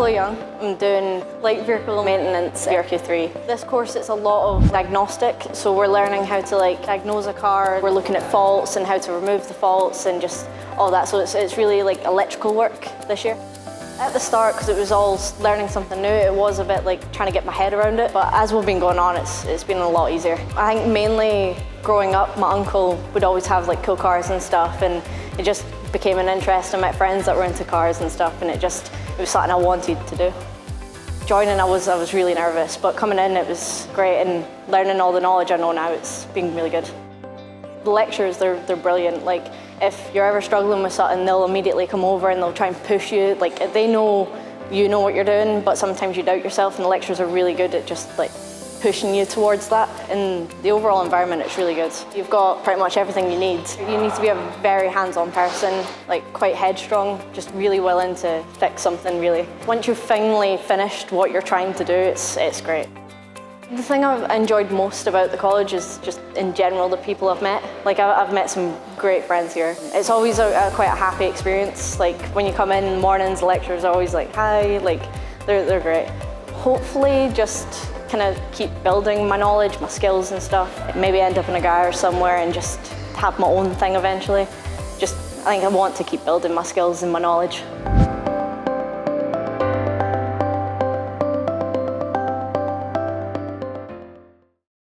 Chloe Young. I'm doing light vehicle maintenance, VRQ3. This course, it's a lot of diagnostic, so we're learning how to diagnose a car. We're looking at faults and how to remove the faults and just all that, so it's really electrical work this year. At the start, because it was all learning something new, it was a bit trying to get my head around it, but as we've been going on, it's been a lot easier. I think mainly growing up, my uncle would always have cool cars and stuff, and it just became an interest. I met friends that were into cars and stuff, and it was something I wanted to do. Joining, I was really nervous, but coming in, it was great, and learning all the knowledge I know now, it's been really good. The lectures, they're brilliant. If you're ever struggling with something, they'll immediately come over and they'll try and push you. They know you know what you're doing, but sometimes you doubt yourself, and the lectures are really good at just pushing you towards that. And the overall environment, it's really good. You've got pretty much everything you need. You need to be a very hands-on person, quite headstrong, just really willing to fix something, really. Once you've finally finished what you're trying to do, it's great. The thing I've enjoyed most about the college is just, in general, the people I've met. I've met some great friends here. It's always quite a happy experience. When you come in mornings, the lecturers are always hi, they're great. Hopefully just kind of keep building my knowledge, my skills and stuff. Maybe end up in a garage somewhere and just have my own thing eventually. I think I want to keep building my skills and my knowledge.